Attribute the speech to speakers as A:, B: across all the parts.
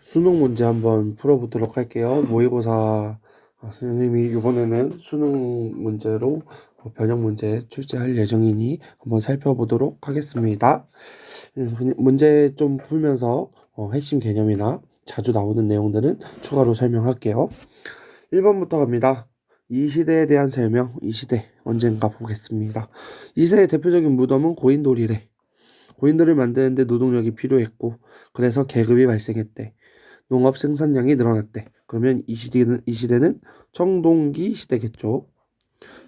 A: 수능 문제 한번 풀어보도록 할게요. 모의고사 선생님이 이번에는 수능 문제로 변형 문제 출제할 예정이니 한번 살펴보도록 하겠습니다. 문제 좀 풀면서 핵심 개념이나 자주 나오는 내용들은 추가로 설명할게요. 1번부터 갑니다. 이 시대에 대한 설명, 이 시대 언젠가 보겠습니다. 이 시대의 대표적인 무덤은 고인돌이래. 고인돌을 만드는데 노동력이 필요했고 그래서 계급이 발생했대. 농업 생산량이 늘어났대. 그러면 이 시대는 청동기 시대겠죠.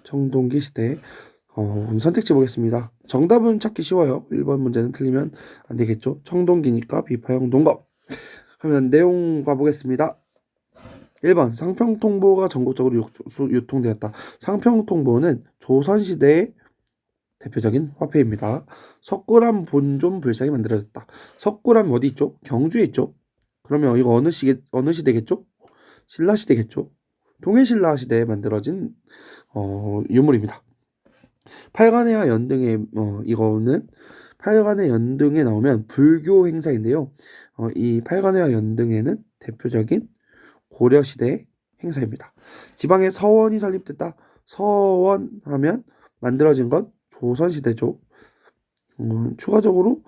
A: 청동기 시대. 그럼 선택지 보겠습니다. 정답은 찾기 쉬워요. 1번 문제는 틀리면 안 되겠죠. 청동기니까 비파형 농업. 그러면 내용 봐보겠습니다. 1번 상평통보가 전국적으로 유통되었다. 상평통보는 조선시대의 대표적인 화폐입니다. 석굴암 본좀 불상이 만들어졌다. 석굴암 어디 있죠? 경주에 있죠. 그러면 이거 어느 시대겠죠? 신라 시대겠죠. 동해신라 시대에 만들어진 유물입니다. 팔관해와 연등에 이거는 팔관의 연등에 나오면 불교 행사인데요. 이 팔관해와 연등에는 대표적인 고려 시대의 행사입니다. 지방에 서원이 설립됐다. 서원하면 만들어진 건 조선 시대죠. 추가적으로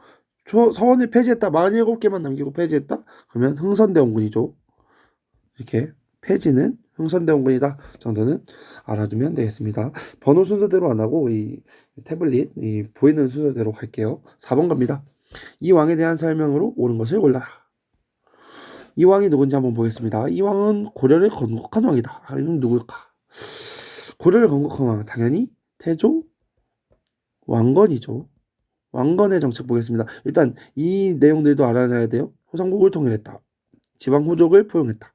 A: 서원을 폐지했다. 47개만 남기고 폐지했다. 그러면 흥선대원군이죠. 이렇게 폐지는 흥선대원군이다 정도는 알아두면 되겠습니다. 번호 순서대로 안 하고 이 태블릿 이 보이는 순서대로 갈게요. 4번 갑니다. 이 왕에 대한 설명으로 옳은 것을 골라라. 이 왕이 누군지 한번 보겠습니다. 이 왕은 고려를 건국한 왕이다. 이건 누굴까? 고려를 건국한 왕 당연히 태조 왕건이죠. 왕건의 정책 보겠습니다. 일단 이 내용들도 알아놔야 돼요. 호상국을 통일했다. 지방 후족을 포용했다.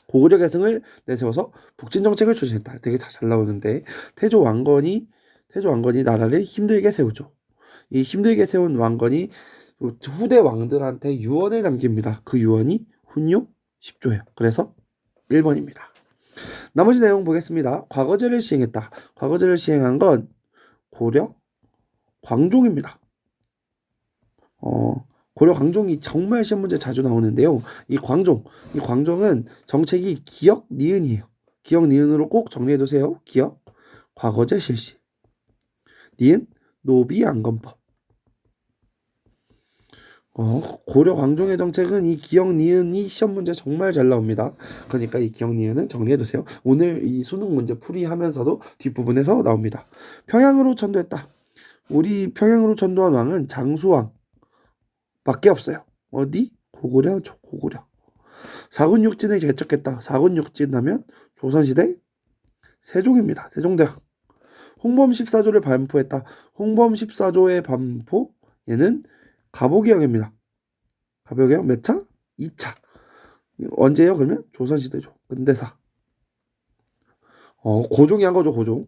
A: 고구려 계승을 내세워서 북진 정책을 추진했다. 되게 잘 나오는데 태조 왕건이 나라를 힘들게 세우죠. 이 힘들게 세운 왕건이 후대 왕들한테 유언을 남깁니다. 그 유언이 훈요 10조예요. 그래서 1번입니다. 나머지 내용 보겠습니다. 과거제를 시행했다. 과거제를 시행한 건 고려 광종입니다. 고려 광종이 정말 시험 문제 자주 나오는데요. 이 광종은 정책이 기역 니은이에요. 기역 니은으로 꼭 정리해두세요. 기역 과거제 실시. 니은 노비 안건법. 고려 광종의 정책은 이 기역 니은이 시험 문제 정말 잘 나옵니다. 그러니까 이 기역 니은은 정리해두세요. 오늘 이 수능 문제 풀이하면서도 뒷부분에서 나옵니다. 평양으로 전도했다. 우리 평양으로 전도한 왕은 장수왕 밖에 없어요. 어디? 고구려죠. 고구려. 사군육진을 개척했다. 사군육진 하면 조선시대 세종입니다. 세종대왕. 홍범 14조를 반포했다. 홍범 14조의 반포 얘는 갑오개혁입니다. 갑오개혁 몇 차? 2차. 언제요? 그러면 조선시대죠. 근대사. 고종이 한 거죠. 고종.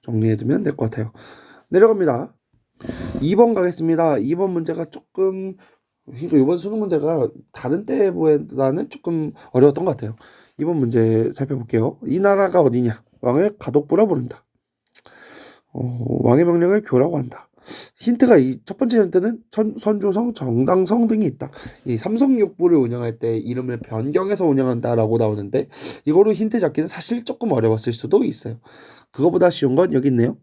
A: 정리해두면 될 것 같아요. 내려갑니다. 2번 가겠습니다. 2번 문제가 조금 이번 수능 문제가 다른 때보다는 조금 어려웠던 것 같아요. 이번 문제 살펴볼게요. 이 나라가 어디냐? 왕을 가독부라 부른다. 왕의 명령을 교라고 한다. 힌트가 이 첫 번째 힌트는 선조성, 정당성 등이 있다. 이 삼성육부를 운영할 때 이름을 변경해서 운영한다라고 나오는데 이거로 힌트 잡기는 사실 조금 어려웠을 수도 있어요. 그거보다 쉬운 건 여기 있네요.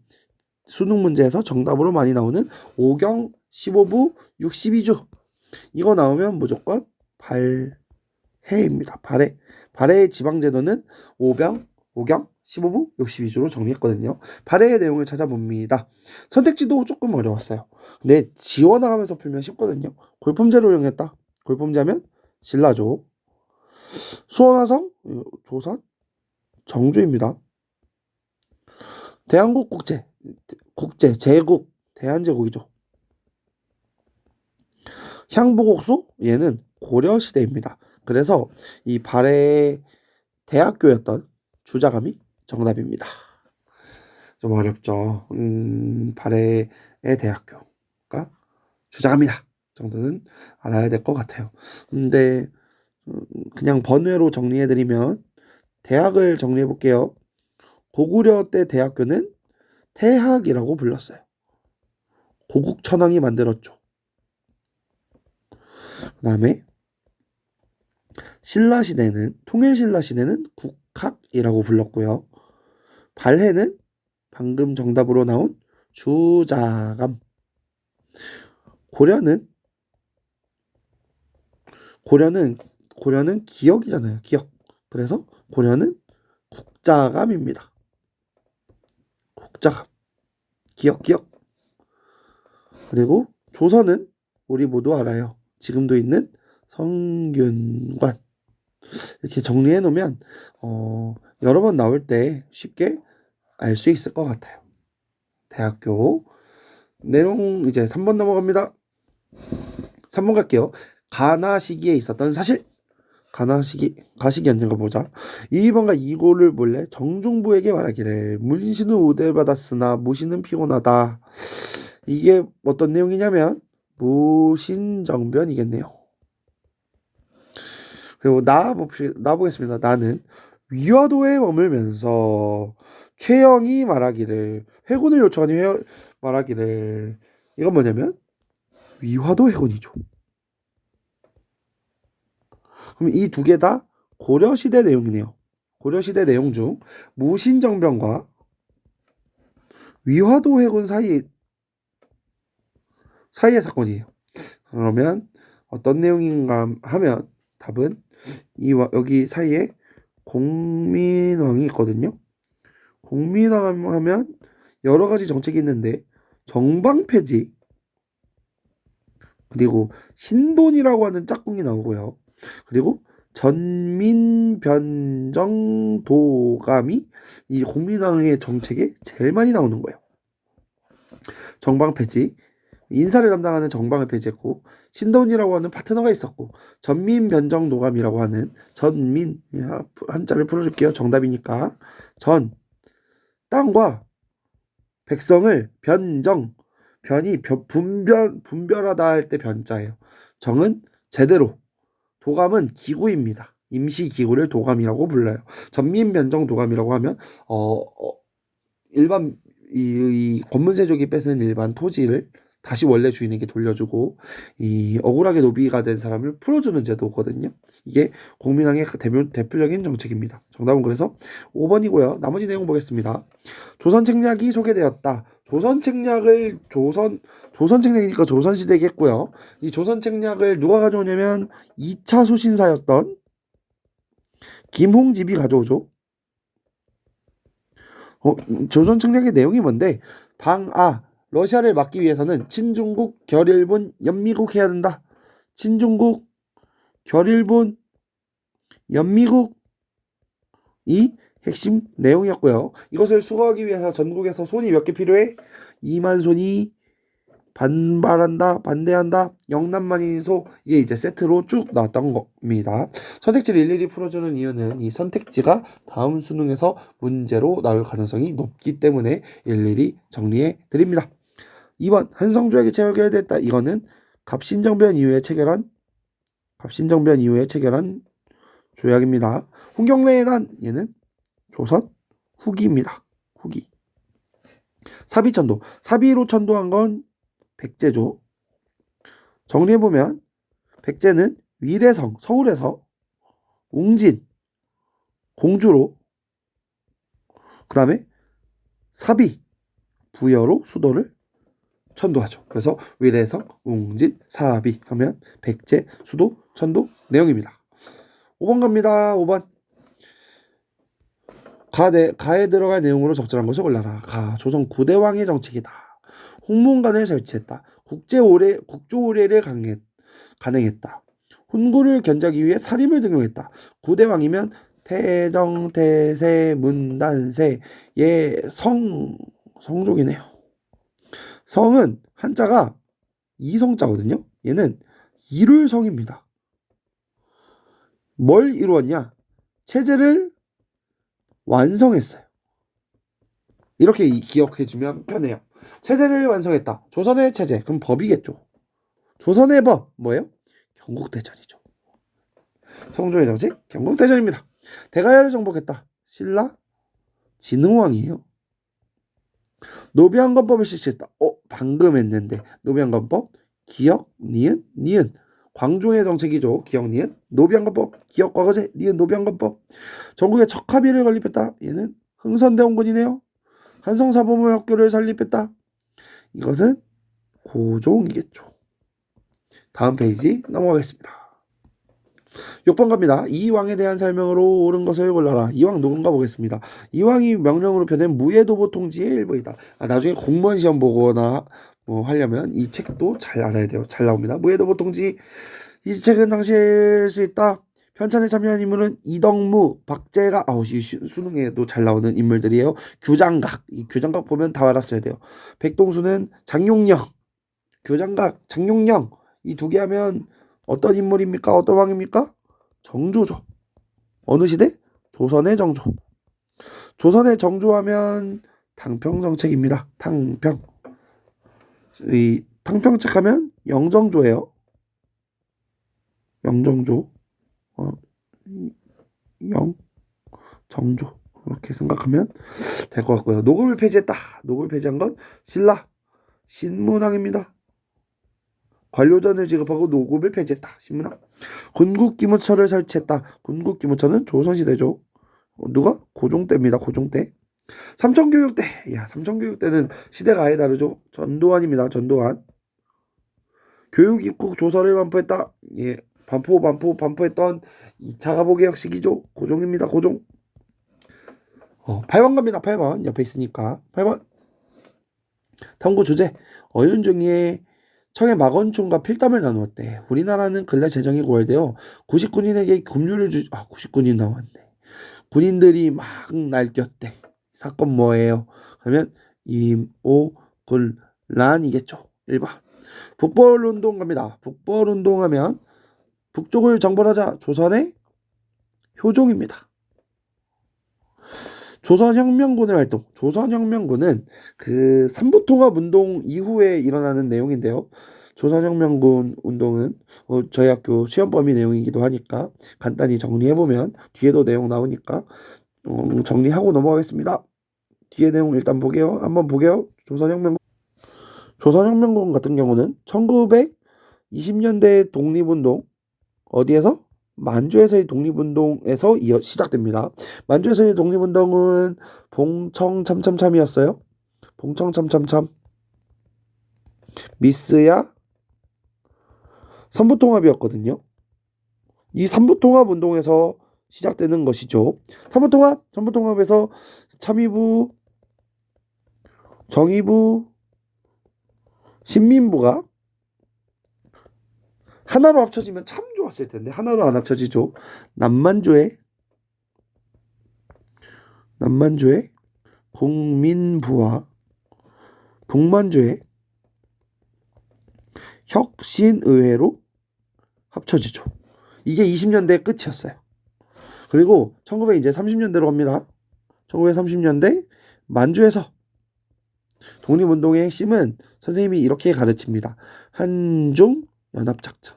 A: 수능 문제에서 정답으로 많이 나오는 5경 15부 62주 이거 나오면 무조건 발해입니다. 발해의 지방제도는 5경 15부 62주로 정리했거든요. 발해의 내용을 찾아봅니다. 선택지도 조금 어려웠어요. 근데 지워나가면서 풀면 쉽거든요. 골품제를 이용했다. 골품제하면 신라조. 수원화성 조선 정주입니다. 대한국 제국 대한제국이죠. 향부곡소 얘는 고려시대입니다. 그래서 이 발해의 대학교였던 주자감이 정답입니다. 좀 어렵죠. 발해의 대학교가 주자감이다 정도는 알아야 될 것 같아요. 근데 그냥 번외로 정리해드리면 대학을 정리해볼게요. 고구려 때 대학교는 태학이라고 불렀어요. 고국천왕이 만들었죠. 그 다음에 신라 시대는 통일신라 시대는 국학이라고 불렀고요. 발해는 방금 정답으로 나온 주자감. 고려는 고려는 기역이잖아요. 기역. 그래서 고려는 국자감입니다. 국자감. 기역. 그리고 조선은 우리 모두 알아요. 지금도 있는 성균관. 이렇게 정리해 놓으면 여러 번 나올 때 쉽게 알 수 있을 것 같아요. 대학교 내용 이제 3번 넘어갑니다. 3번 갈게요. 가나 시기에 있었던 사실. 가시기 언젠가 보자. 2번과 이고를 몰래 정중부에게 말하기를 문신은 우대를 받았으나 무신은 피곤하다. 이게 어떤 내용이냐면 무신정변이겠네요. 그리고 나보겠습니다. 나는 위화도에 머물면서 최영이 말하기를 회군을 요청하니 말하기를 이건 뭐냐면 위화도 회군이죠. 그럼 이 두 개 다 고려시대 내용이네요. 고려시대 내용 중 무신정변과 위화도 회군 사이의 사건이에요. 그러면 어떤 내용인가 하면 답은 여기 사이에 공민왕이 있거든요. 공민왕 하면 여러 가지 정책이 있는데 정방폐지 그리고 신돈이라고 하는 짝꿍이 나오고요. 그리고 전민변정도감이 이 공민왕의 정책에 제일 많이 나오는 거예요. 정방폐지, 인사를 담당하는 정방을 폐지했고 신돈이라고 하는 파트너가 있었고 전민변정도감이라고 하는 전민 한자를 풀어줄게요. 정답이니까 전 땅과 백성을 변이 분별하다 할 때 변자예요. 정은 제대로, 도감은 기구입니다. 임시기구를 도감이라고 불러요. 전민변정도감이라고 하면 일반 이 권문세족이 뺏은 일반 토지를 다시 원래 주인에게 돌려주고 이 억울하게 노비가 된 사람을 풀어주는 제도거든요. 이게 공민왕의 대표적인 정책입니다. 정답은 그래서 5번이고요. 나머지 내용 보겠습니다. 조선 책략이 소개되었다. 조선 책략이니까 조선시대겠고요. 이 조선 책략을 누가 가져오냐면 2차 수신사였던 김홍집이 가져오죠. 조선 책략의 내용이 뭔데? 러시아를 막기 위해서는 친중국, 결일본, 연미국 해야 된다. 친중국, 결일본, 연미국 이 핵심 내용이었고요. 이것을 수거하기 위해서 전국에서 손이 몇 개 필요해? 2만 손이 반대한다, 영남만이 소 이게 이제 세트로 쭉 나왔던 겁니다. 선택지를 일일이 풀어주는 이유는 이 선택지가 다음 수능에서 문제로 나올 가능성이 높기 때문에 일일이 정리해 드립니다. 2번 한성조약이 체결됐다. 이거는 갑신정변 이후에 체결한 조약입니다. 홍경래난 얘는 조선 후기입니다. 후기. 사비천도. 사비로 천도한 건 백제죠. 정리해보면 백제는 위례성, 서울에서 웅진, 공주로 그 다음에 사비, 부여로 수도를 천도하죠. 그래서 위례성, 웅진, 사비 하면 백제, 수도, 천도 내용입니다. 5번 갑니다. 5번. 가에 들어갈 내용으로 적절한 것을 골라라. 조선 9대왕의 정책이다. 홍문관을 설치했다. 국조의례를 간행했다. 훈구를 견제하기 위해 사림을 등용했다. 9대왕이면 태정, 태세, 문단세, 성족이네요. 성은 한자가 이성자거든요. 얘는 이룰성입니다. 뭘 이루었냐? 체제를 완성했어요. 이렇게 기억해주면 편해요. 체제를 완성했다. 조선의 체제. 그럼 법이겠죠. 조선의 법 뭐예요? 경국대전이죠. 성조의 정책 경국대전입니다. 대가야를 정복했다. 신라 진흥왕이에요. 노비한건법을 실시했다. 방금 했는데 노비한건법 기역 니은 광종의 정책이죠. 기억 니은 노비안건법, 기억 과거제 니은 노비안건법. 전국에 척합의를 건립했다. 얘는 흥선대원군이네요. 한성사범학교를 설립했다. 이것은 고종이겠죠. 다음 페이지 넘어가겠습니다. 6번 갑니다. 이왕에 대한 설명으로 옳은 것을 골라라. 이왕 누군가 보겠습니다. 이왕이 명령으로 변한 무예도보 통지의 일부이다. 나중에 공무원 시험 보거나 뭐 하려면 이 책도 잘 알아야 돼요. 잘 나옵니다. 무예도보 통지. 이 책은 당시에 쓸 수 있다. 편찬에 참여한 인물은 이덕무, 박재가, 수능에도 잘 나오는 인물들이에요. 규장각, 이 규장각 보면 다 알았어야 돼요. 백동수는 장용령, 규장각, 장용령, 이 두 개 하면 어떤 인물입니까? 어떤 왕입니까? 정조죠. 어느 시대? 조선의 정조. 조선의 정조하면 탕평정책입니다. 탕평. 이 탕평책 하면 영정조예요. 영정조. 정조. 이렇게 생각하면 될 것 같고요. 노급을 폐지했다. 노급을 폐지한 건 신라. 신문왕입니다. 관료전을 지급하고 노급을 폐지했다. 신문왕. 군국기무처를 설치했다. 군국기무처는 조선시대죠. 누가? 고종 때입니다. 고종 때. 삼천교육대. 삼천교육대는 시대가 아예 다르죠. 전두환입니다. 전두환. 교육입국 조서를 반포했다. 반포했던 2차 가보개혁식이죠. 고종입니다. 고종. 8번 갑니다. 8번. 옆에 있으니까. 8번. 탐구 주제. 어윤중의 청의 막원충과 필담을 나누었대. 우리나라는 근래 재정이 고갈되어 99인에게 급료를 99인 나왔네. 군인들이 막 날뛰었대. 사건 뭐예요? 그러면 임오군란이겠죠. 1번. 북벌운동 갑니다. 북벌운동하면 북쪽을 정벌하자. 조선의 효종입니다. 조선혁명군의 활동. 조선혁명군은 그 삼부통합운동 이후에 일어나는 내용인데요. 조선혁명군 운동은 저희 학교 시험 범위 내용이기도 하니까 간단히 정리해보면 뒤에도 내용 나오니까 정리하고 넘어가겠습니다. 뒤에 내용 일단 보게요. 한번 보게요. 조선혁명군 같은 경우는 1920년대 독립운동 어디에서? 만주에서의 독립운동에서 시작됩니다. 만주에서의 독립운동은 봉청참참참이었어요. 봉청참참참. 미스야 삼부통합이었거든요. 이 삼부통합운동에서 시작되는 것이죠. 삼부통합에서 참의부, 정의부, 신민부가 하나로 합쳐지면 참 좋았을 텐데 하나로 안 합쳐지죠. 남만주의 국민부와 북만주의 혁신의회로 합쳐지죠. 이게 20년대 끝이었어요. 그리고 1930년대로 갑니다. 1930년대 만주에서 독립운동의 핵심은 선생님이 이렇게 가르칩니다. 한중연합작전.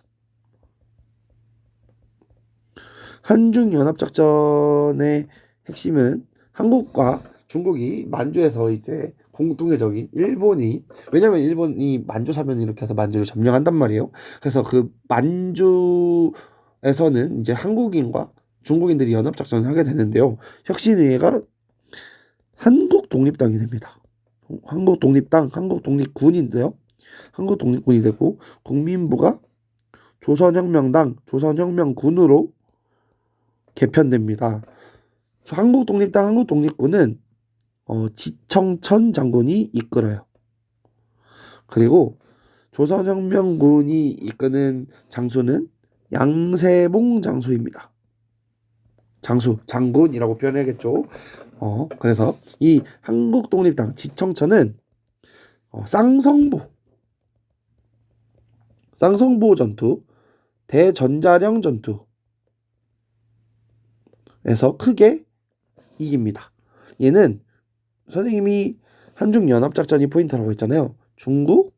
A: 한중연합작전의 핵심은 한국과 중국이 만주에서 이제 공동의 적인 일본이, 왜냐면 일본이 만주 사면 이렇게 해서 만주를 점령한단 말이에요. 그래서 그 만주에서는 이제 한국인과 중국인들이 연합작전을 하게 되는데요. 혁신의회가 한국독립당이 됩니다. 한국독립당, 한국독립군인데요. 한국독립군이 되고 국민부가 조선혁명당, 조선혁명군으로 개편됩니다. 한국독립당, 한국독립군은 지청천 장군이 이끌어요. 그리고 조선혁명군이 이끄는 장수는 양세봉 장수입니다. 장군이라고 표현해야겠죠. 그래서 이 한국독립당 지청천은 쌍성보 전투, 대전자령 전투에서 크게 이깁니다. 얘는 선생님이 한중연합작전이 포인트라고 했잖아요. 중국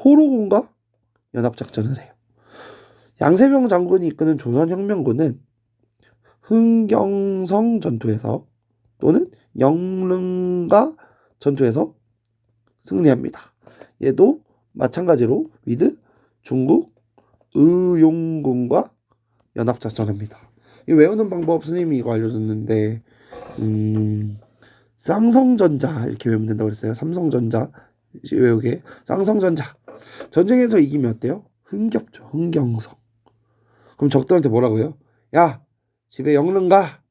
A: 호로군과 연합작전을 해요. 양세병 장군이 이끄는 조선혁명군은 흥경성 전투에서 또는 영릉가 전투에서 승리합니다. 얘도 마찬가지로 위드 중국 의용군과 연합작전합니다. 이 외우는 방법 선생님이 이거 알려줬는데 쌍성전자 이렇게 외우면 된다고 그랬어요. 삼성전자 외우게. 쌍성전자. 전쟁에서 이기면 어때요? 흥겹죠. 흥경성. 그럼 적들한테 뭐라고요? 야, 집에 영릉 가.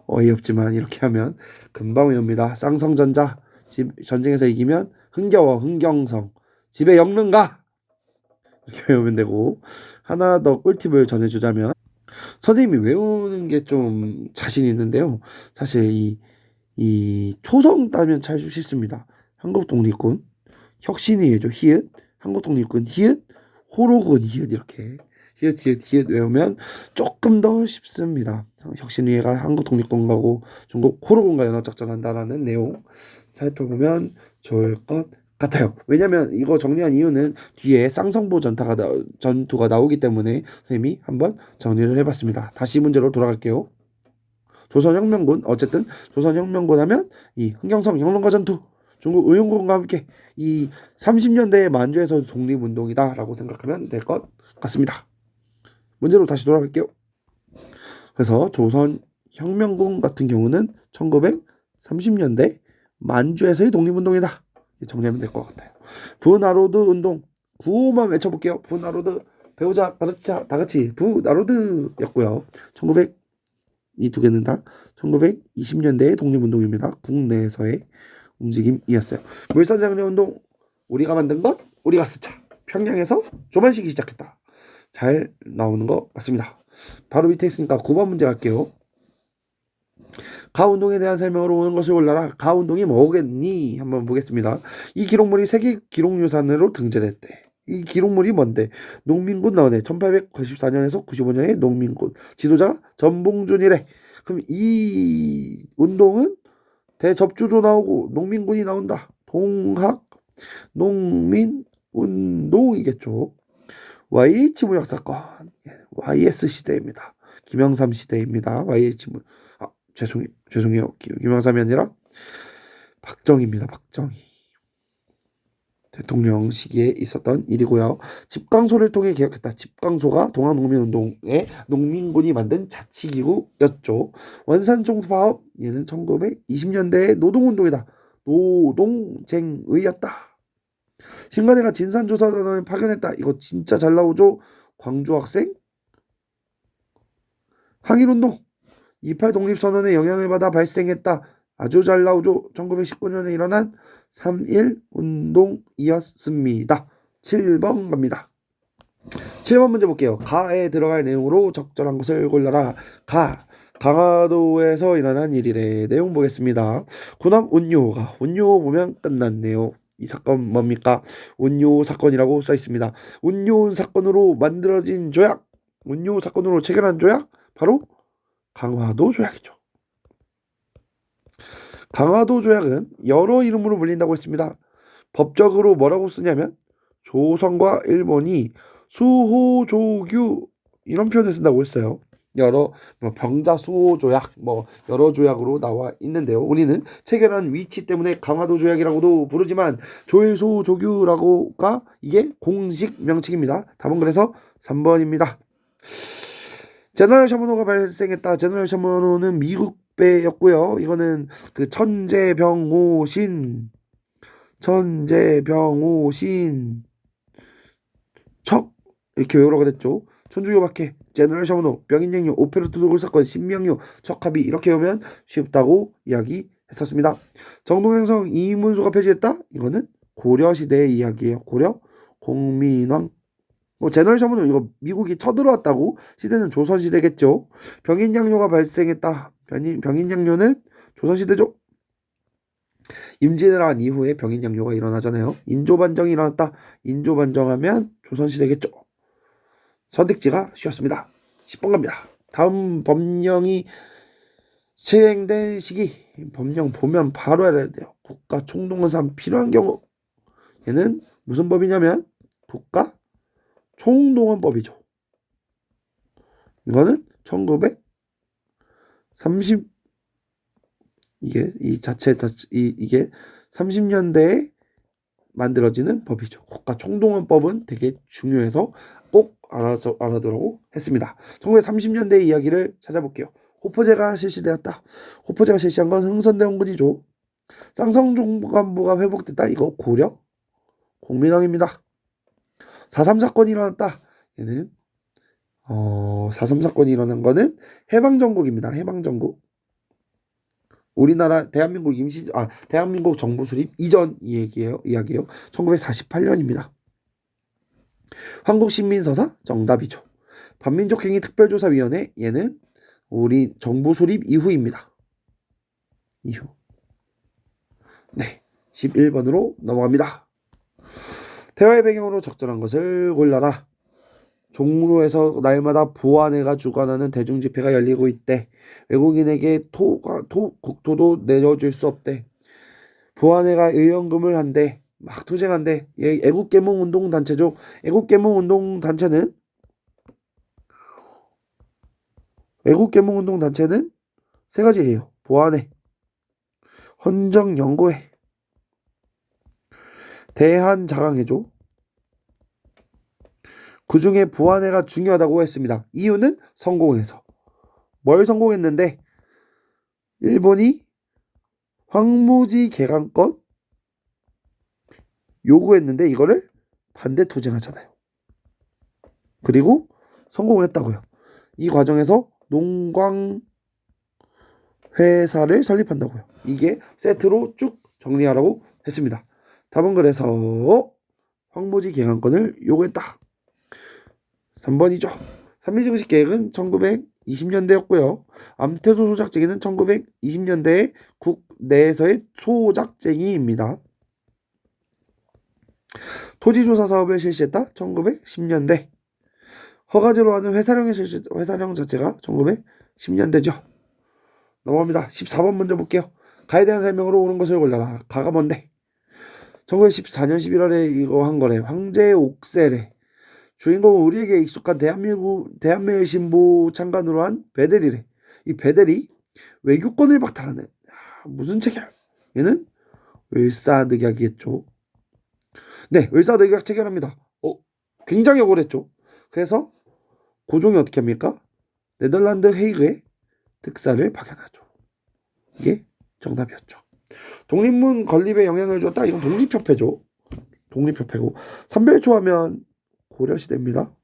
A: 어이없지만 이렇게 하면 금방 외웁니다. 쌍성전자. 전쟁에서 이기면 흥겨워. 흥경성. 집에 영릉 가. 이렇게 외우면 되고, 하나 더 꿀팁을 전해주자면 선생님이 외우는 게 좀 자신 있는데요. 사실 이 초성 따면 잘 쉽습니다. 한국 독립군, 혁신이죠. 히읗, 한국 독립군 히읗, 호로군 히읗 이렇게 히읗 히읗 히읗 외우면 조금 더 쉽습니다. 혁신위가 한국 독립군하고 중국 호로군과 연합작전한다라는 내용 살펴보면 좋을 것 같아요. 왜냐면 이거 정리한 이유는 뒤에 쌍성보 전투가 나오기 때문에 선생님이 한번 정리를 해봤습니다. 다시 문제로 돌아갈게요. 조선혁명군, 어쨌든 조선혁명군 하면 이 흥경성 영릉과 전투, 중국 의용군과 함께 이 30년대의 만주에서 독립운동이다 라고 생각하면 될 것 같습니다. 문제로 다시 돌아갈게요. 그래서 조선혁명군 같은 경우는 1930년대 만주에서의 독립운동이다. 정리하면 될 것 같아요. 부나로드 운동, 구호만 외쳐볼게요. 부나로드, 배우자, 가르치자, 다 같이 부나로드였고요. 이 두 개는 다 1920년대의 독립운동입니다. 국내에서의 움직임이었어요. 물산장려운동, 우리가 만든 것, 우리가 쓰자. 평양에서 조만식이 시작했다. 잘 나오는 것 같습니다. 바로 밑에 있으니까 9번 문제 갈게요. 가운동에 대한 설명으로 오는 것을 골라라. 가운동이 뭐겠니? 한번 보겠습니다. 이 기록물이 세계 기록유산으로 등재됐대. 이 기록물이 뭔데? 농민군 나오네. 1894년에서 95년에 농민군. 지도자 전봉준이래. 그럼 이 운동은 대접주도 나오고 농민군이 나온다. 동학 농민운동이겠죠. YH 무역 사건. YS 시대입니다. 김영삼 시대입니다. YH 무 죄송해요. 김영삼이 아니라 박정희입니다. 박정희. 대통령 시기에 있었던 일이고요. 집강소를 통해 개혁했다. 집강소가 동학농민운동의 농민군이 만든 자치기구였죠. 원산총파업, 얘는 1920년대의 노동운동이다. 노동쟁의였다. 신관회가 진산조사단을 파견했다. 이거 진짜 잘 나오죠. 광주학생 항일운동, 28 독립선언의 영향을 받아 발생했다. 아주 잘 나오죠. 1919년에 일어난 3.1 운동이었습니다. 7번 갑니다. 7번 문제 볼게요. 가에 들어갈 내용으로 적절한 것을 골라라. 강화도에서 일어난 일이래. 내용 보겠습니다. 군함 운요호가 운요호 보면 끝났네요. 이 사건 뭡니까? 운요 사건이라고 써 있습니다. 운요 사건으로 만들어진 조약, 운요 사건으로 체결한 조약, 바로 강화도 조약이죠. 강화도 조약은 여러 이름으로 불린다고 했습니다. 법적으로 뭐라고 쓰냐면 조선과 일본이 수호조규 이런 표현을 쓴다고 했어요. 여러 병자 수호 조약 여러 조약으로 나와 있는데요. 우리는 체결한 위치 때문에 강화도 조약이라고도 부르지만 조일수호조규라고가 이게 공식 명칭입니다. 답은 그래서 3번입니다. 제너럴 셔먼호가 발생했다. 제너럴 셔먼호는 미국 배였고요. 이거는 그 천재병오신 척 이렇게 외우라고 그랬죠. 천주교박해, 제너럴 셔먼호, 병인양요, 오페르트 도굴 사건, 신명요, 척합의 이렇게 외우면 쉽다고 이야기했었습니다. 정동행성 이문수가 폐지했다. 이거는 고려시대의 이야기예요. 고려 공민왕. 제너럴 셔먼호 이거 미국이 쳐들어왔다고. 시대는 조선시대겠죠. 병인양요가 발생했다. 병인양요는 조선시대죠. 임진왜란 이후에 병인양요가 일어나잖아요. 인조반정이 일어났다. 인조반정하면 조선시대겠죠. 선택지가 쉬웠습니다. 10번 갑니다. 다음 법령이 시행된 시기. 법령 보면 바로 알아야 돼요. 국가 총동원상 필요한 경우. 얘는 무슨 법이냐면 국가 총동원법이죠. 이거는 1930 이게 30년대에 만들어지는 법이죠. 국가 총동원법은 되게 중요해서 꼭 알아두라고 했습니다. 1930년대 이야기를 찾아볼게요. 호포제가 실시되었다. 호포제가 실시한 건 흥선대원군이죠. 쌍성종간부가 회복됐다. 이거 고려 공민왕입니다. 4.3 사건이 일어났다. 얘는 4.3 사건이 일어난 거는 해방정국입니다. 해방정국. 우리나라 대한민국 정부 수립 이전 이야기예요. 1948년입니다. 한국신민서사 정답이죠. 반민족행위 특별조사위원회 얘는 우리 정부 수립 이후입니다. 이후. 네, 11번으로 넘어갑니다. 대화의 배경으로 적절한 것을 골라라. 종로에서 날마다 보안회가 주관하는 대중집회가 열리고 있대. 외국인에게 국토도 내려줄 수 없대. 보안회가 의원금을 한대. 막 투쟁한대. 애국개몽운동단체죠. 애국개몽운동단체는 세 가지예요. 보안회, 헌정연구회, 대한자강회죠. 그 중에 보안회가 중요하다고 했습니다. 이유는 성공해서. 뭘 성공했는데 일본이 황무지 개간권 요구했는데 이거를 반대 투쟁하잖아요. 그리고 성공했다고요. 이 과정에서 농광회사를 설립한다고요. 이게 세트로 쭉 정리하라고 했습니다. 답은 그래서 황무지 개간권을 요구했다. 3번이죠. 삼미증식 계획은 1920년대였고요. 암태소 소작쟁이는 1920년대의 국내에서의 소작쟁이입니다. 토지조사 사업을 실시했다. 1910년대. 허가제로 하는 회사령 자체가 1910년대죠. 넘어갑니다. 14번 먼저 볼게요. 가에 대한 설명으로 옳은 것을 골라라. 가가 뭔데? 1914년 11월에 이거 한 거래. 황제 옥셀에 주인공은 우리에게 익숙한 대한민국 신보 창간으로 한 베델이래. 이 베델이 외교권을 박탈하는 무슨 체결? 얘는 을사늑약이겠죠. 네, 을사늑약 체결합니다. 굉장히 억울했죠. 그래서 고종이 어떻게 합니까? 네덜란드 헤이그에 특사를 파견하죠. 이게 정답이었죠. 독립문 건립에 영향을 줬다. 이건 독립협회죠. 독립협회고 삼별초하면 고려시대입니다.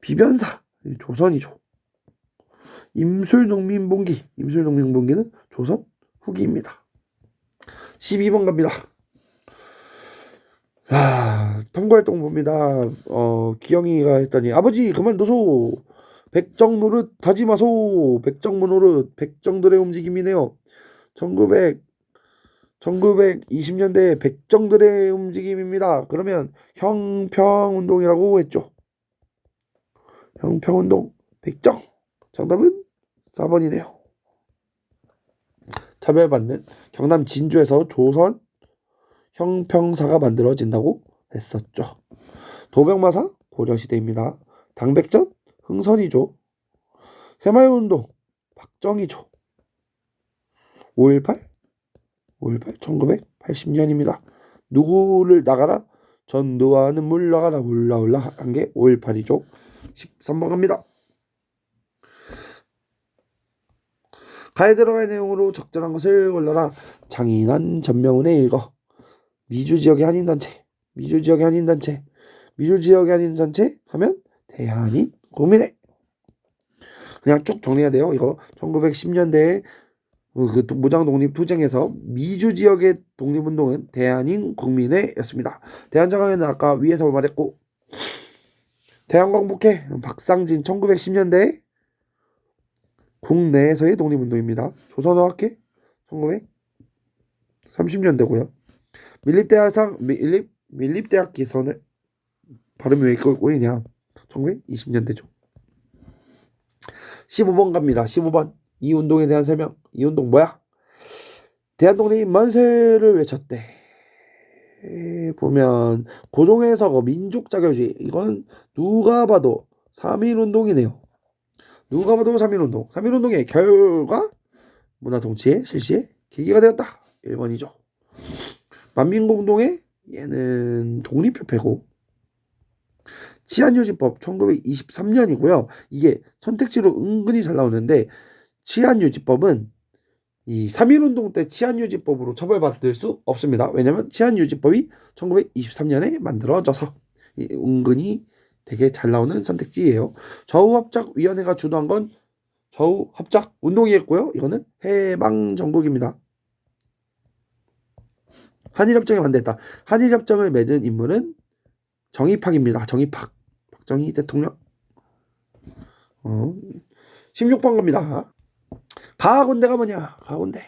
A: 비변사 조선이죠. 임술농민봉기는 조선 후기입니다. 12번 갑니다. 통과활동 봅니다. 기영이가 했더니 아버지 그만두소. 백정 노릇 하지 마소. 백정무 노릇 백정들의 움직임이네요. 1920년대 백정들의 움직임입니다. 그러면 형평운동이라고 했죠. 형평운동 백정. 정답은 4번이네요. 차별받는 경남 진주에서 조선 형평사가 만들어진다고 했었죠. 도병마사 고려시대입니다. 당백전 흥선이죠. 새마을운동 박정희죠. 5.18 1980년입니다. 누구를 나가라? 전두환은 물러가라 울라울라 한 게 5.18이죠. 13번 갑니다. 가에 들어갈 내용으로 적절한 것을 골라라. 장인환 전명훈의 읽어. 미주지역의 한인단체 하면 대한인 국민회. 그냥 쭉 정리해야 돼요. 이거 1910년대에 그 무장독립투쟁에서 미주지역의 독립운동은 대한인 국민회였습니다. 대한자강회는 아까 위에서 말했고, 대한광복회 박상진 1910년대 국내에서의 독립운동입니다. 조선어학회 1930년대고요. 밀립대학 기선을 발음이 왜 꼬이냐? 1920년대죠. 15번 갑니다. 15번. 이 운동에 대한 설명. 이 운동 뭐야? 대한독립 만세를 외쳤대. 보면 고종의 서거 민족자결주의. 이건 누가 봐도 3.1운동이네요. 누가 봐도 3.1운동. 3.1운동의 결과 문화통치의 실시에 계기가 되었다. 1번이죠. 만민공동의 얘는 독립협회고, 치안유지법 1923년이고요. 이게 선택지로 은근히 잘 나오는데, 치안유지법은 이 3.1운동 때 치안유지법으로 처벌받을 수 없습니다. 왜냐면 치안유지법이 1923년에 만들어져서 은근히 되게 잘 나오는 선택지예요. 좌우합작위원회가 주도한 건 좌우합작운동이었고요. 이거는 해방정국입니다. 한일협정에 반대했다. 한일협정을 맺은 인물은 정의팍입니다. 정의팍. 박정희 대통령. 16번 갑니다. 가군대가 뭐냐? 가군대.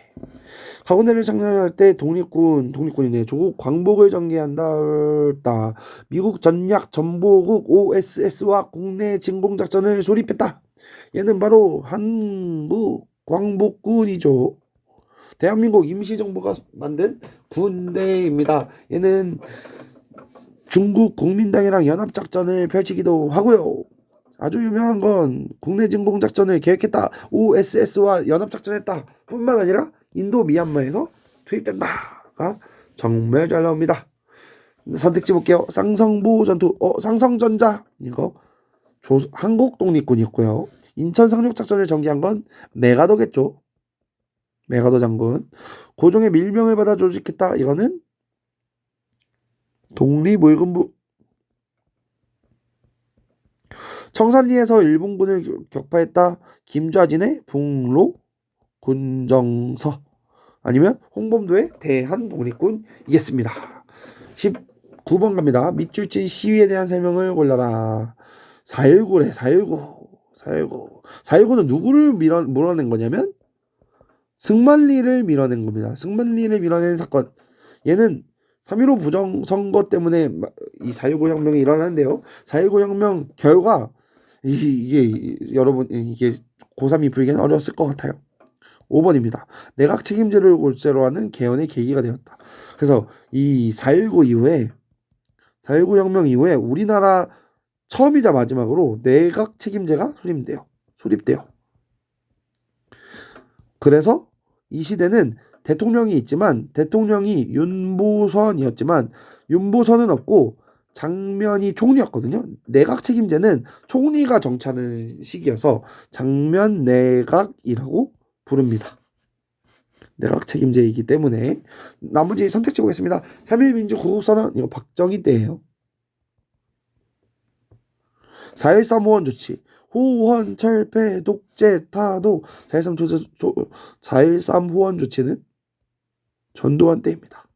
A: 가군대를 창설할 때 독립군이네. 조국 광복을 전개한다. 미국 전략 전보국 OSS와 국내 진공작전을 수립했다. 얘는 바로 한국 광복군이죠. 대한민국 임시정부가 만든 군대입니다. 얘는 중국 국민당이랑 연합작전을 펼치기도 하고요. 아주 유명한 건 국내 진공작전을 계획했다. OSS와 연합작전했다. 뿐만 아니라 인도 미얀마에서 투입된다가 정말 잘 나옵니다. 선택지 볼게요. 쌍성보 전투. 쌍성전자. 이거 한국 독립군이었고요. 인천 상륙작전을 전개한 건 메가더겠죠. 메가더 장군. 고종의 밀명을 받아 조직했다. 이거는 독립의금부. 청산리에서 일본군을 격파했다. 김좌진의 북로 군정서. 아니면 홍범도의 대한독립군이겠습니다. 19번 갑니다. 밑줄 친 시위에 대한 설명을 골라라. 4.19래. 4.19는 누구를 몰아낸 거냐면 승만리를 밀어낸 겁니다. 승만리를 밀어낸 사건. 얘는 3.15 부정선거 때문에 이 4.19 혁명이 일어나는데요. 4.19 혁명 결과 이게 여러분 이게 고3이 풀기는 어려웠을 것 같아요. 5번입니다. 내각 책임제를 골자로 하는 개헌의 계기가 되었다. 그래서 이 4.19 이후에 4.19 혁명 이후에 우리나라 처음이자 마지막으로 내각 책임제가 수립돼요. 그래서 이 시대는 대통령이 있지만 대통령이 윤보선이었지만 윤보선은 없고 장면이 총리였거든요. 내각 책임제는 총리가 정치하는 시기여서 장면 내각이라고 부릅니다. 내각 책임제이기 때문에 나머지 선택지 보겠습니다. 3.1 민주구국선언 이거 박정희 때예요. 4.13 호원 조치 호원 철폐 독재 타도 4.13 호원 조치는 전두환 때입니다.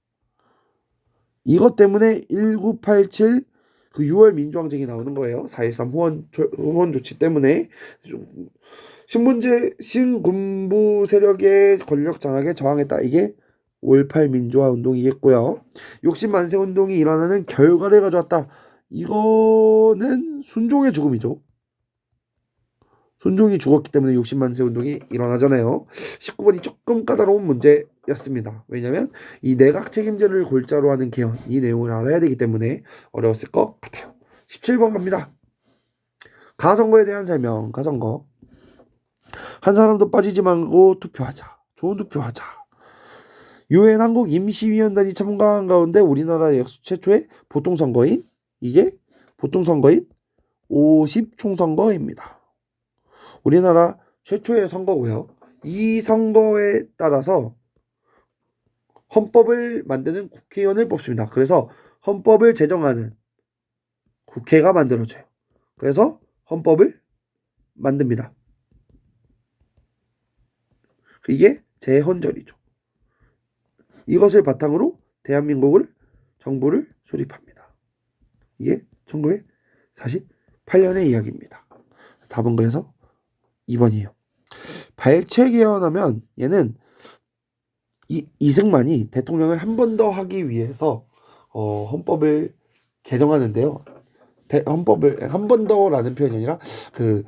A: 이것 때문에 1987 그 6월 민주항쟁이 나오는 거예요. 4.13 호원 조치 때문에 신군부 세력의 권력 장악에 저항했다. 이게 5.18 민주화 운동이겠고요. 60만세 운동이 일어나는 결과를 가져왔다. 이거는 순종의 죽음이죠. 순종이 죽었기 때문에 60만세 운동이 일어나잖아요. 19번이 조금 까다로운 문제였습니다. 왜냐하면 이 내각 책임제를 골자로 하는 개헌 이 내용을 알아야 되기 때문에 어려웠을 것 같아요. 17번 갑니다. 가선거에 대한 설명. 가선거. 한 사람도 빠지지 말고 투표하자. 좋은 투표하자. 유엔 한국 임시위원단이 참가한 가운데 우리나라 역사 최초의 보통선거인 50 총선거입니다. 우리나라 최초의 선거고요. 이 선거에 따라서 헌법을 만드는 국회의원을 뽑습니다. 그래서 헌법을 제정하는 국회가 만들어져요. 그래서 헌법을 만듭니다. 이게 재헌절이죠. 이것을 바탕으로 대한민국을 정부를 수립합니다. 이게 1948년의 이야기입니다. 답은 그래서 2번이에요. 발췌 개헌하면 얘는 이승만이 대통령을 한 번 더 하기 위해서 헌법을 개정하는데요. 헌법을 한 번 더라는 표현이 아니라 그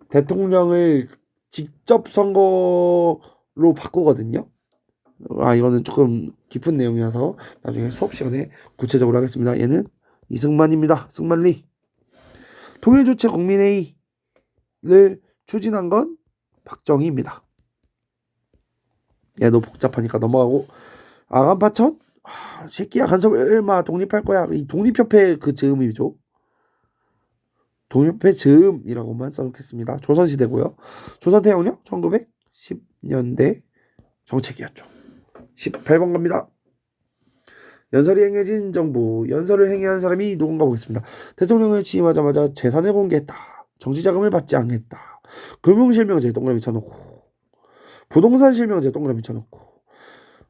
A: 대통령을 직접 선거로 바꾸거든요. 이거는 조금 깊은 내용이어서 나중에 수업 시간에 구체적으로 하겠습니다. 얘는 이승만입니다. 승만리. 통일주체 국민회의를 추진한 건 박정희입니다. 얘도 복잡하니까 넘어가고. 아간파천? 새끼야 간섭을 얼마 독립할 거야. 이 독립협회 그 즈음이죠. 독립협회 즈음이라고만 써놓겠습니다. 조선시대고요. 조선태양력 1910년대 정책이었죠. 18번 갑니다. 연설이 행해진 정부. 연설을 행해한 사람이 누군가 보겠습니다. 대통령을 취임하자마자 재산을 공개했다. 정치자금을 받지 않겠다. 금융실명제 동그라미 쳐놓고, 부동산 실명제 동그라미 쳐놓고,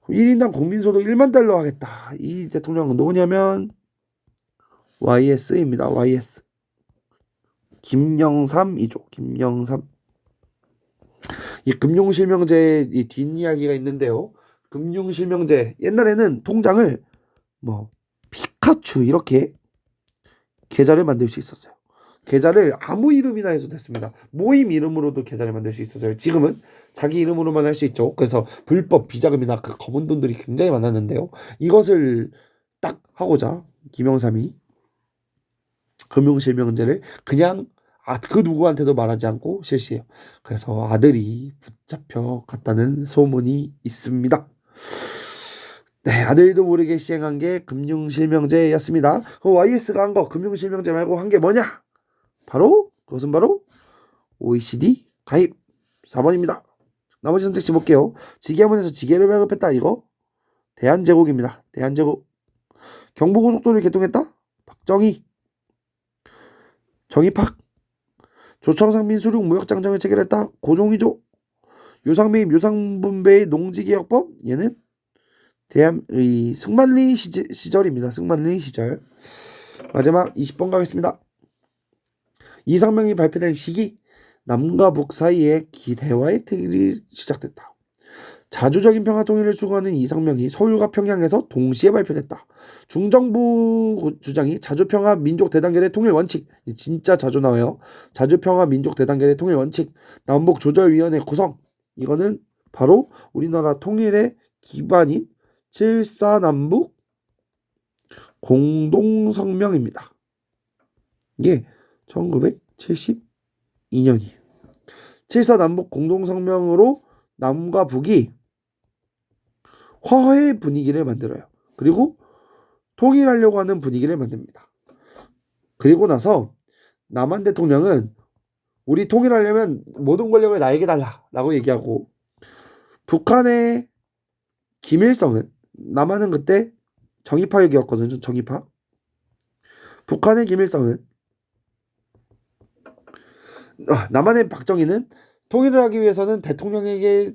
A: 1인당 국민소득 1만 달러 하겠다. 이 대통령은 누구냐면 YS입니다. YS. 김영삼이죠. 김영삼. 이 금융실명제 이 뒷이야기가 있는데요. 금융실명제 옛날에는 통장을 뭐 피카츄 이렇게 계좌를 만들 수 있었어요. 계좌를 아무 이름이나 해도 됐습니다. 모임 이름으로도 계좌를 만들 수 있었어요. 지금은 자기 이름으로만 할 수 있죠. 그래서 불법 비자금이나 그 검은 돈들이 굉장히 많았는데요. 이것을 딱 하고자 김영삼이 금융실명제를 그냥 그 누구한테도 말하지 않고 실시해요. 그래서 아들이 붙잡혀 갔다는 소문이 있습니다. 네, 아들도 모르게 시행한 게 금융실명제였습니다. YS가 한 거 금융실명제 말고 한 게 뭐냐? 그것은 바로 OECD 가입 4번입니다. 나머지 선택지 볼게요. 지게문에서 지게를 발급했다. 이거 대한제국입니다. 대한제국. 경부고속도로를 개통했다. 박정희. 정의팍. 조청상민 수륙 무역장정을 체결했다. 고종이죠. 유상민 유상분배의 농지개혁법. 얘는 승만리 시절입니다. 승만리 시절. 마지막 20번 가겠습니다. 이상명이 발표된 시기. 남과 북 사이에 대화의 틀이 시작됐다. 자주적인 평화 통일을 추구하는 이상명이 서울과 평양에서 동시에 발표됐다. 중정부 주장이 자주평화 민족 대단결의 통일 원칙. 진짜 자주 나와요. 자주평화 민족 대단결의 통일 원칙. 남북조절위원회 구성. 이거는 바로 우리나라 통일의 기반인 7.4남북 공동성명입니다. 이게 1972년이에요. 7.4남북 공동성명으로 남과 북이 화해 분위기를 만들어요. 그리고 통일하려고 하는 분위기를 만듭니다. 그리고 나서 남한 대통령은 우리 통일하려면 모든 권력을 나에게 달라라고 얘기하고, 북한의 김일성은, 남한은 그때 정의파역이었거든요. 정의파. 북한의 김일성은, 남한의 박정희는 통일을 하기 위해서는 대통령에게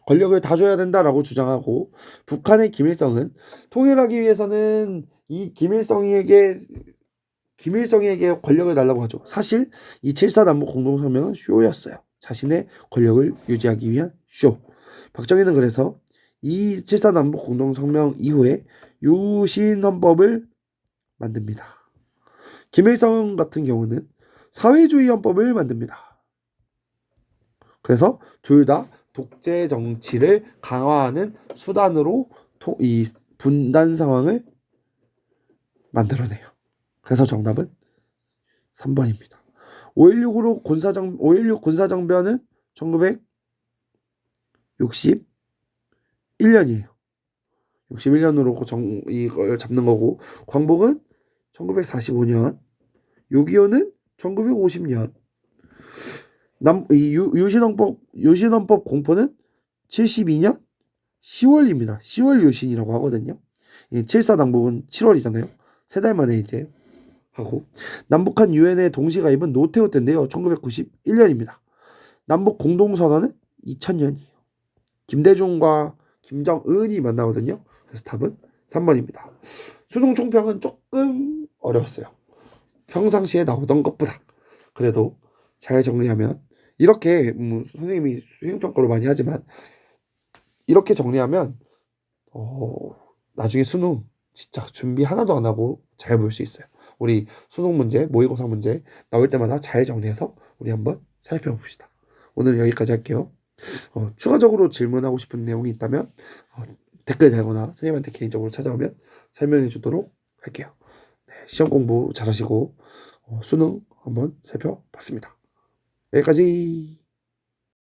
A: 권력을 다 줘야 된다라고 주장하고, 북한의 김일성은 통일하기 위해서는 이 김일성에게 권력을 달라고 하죠. 사실 이 7.4남북 공동성명은 쇼였어요. 자신의 권력을 유지하기 위한 쇼. 박정희는 그래서 이 7.4남북 공동성명 이후에 유신헌법을 만듭니다. 김일성 같은 경우는 사회주의 헌법을 만듭니다. 그래서 둘 다 독재 정치를 강화하는 수단으로 이 분단 상황을 만들어내요. 그래서 정답은 3번입니다. 5.16 군사정변은 1961년이에요. 61년으로 이걸 잡는 거고, 광복은 1945년, 6.25는 1950년, 유신헌법 공포는 72년 10월입니다. 10월 유신이라고 하거든요. 7.4남북은 7월이잖아요. 3달 만에 이제 하고, 남북한 유엔의 동시 가입은 노태우 때인데요. 1991년입니다. 남북 공동선언은 2000년이에요. 김대중과 김정은이 만나거든요. 그래서 답은 3번입니다. 수능 총평은 조금 어려웠어요. 평상시에 나오던 것보다. 그래도 잘 정리하면, 이렇게 선생님이 수행평가를 많이 하지만 이렇게 정리하면 나중에 수능 진짜 준비 하나도 안 하고 잘 볼 수 있어요. 우리 수능 문제, 모의고사 문제 나올 때마다 잘 정리해서 우리 한번 살펴봅시다. 오늘 여기까지 할게요. 추가적으로 질문하고 싶은 내용이 있다면 댓글 달거나 선생님한테 개인적으로 찾아오면 설명해 주도록 할게요. 네, 시험 공부 잘하시고 수능 한번 살펴봤습니다. 여기까지.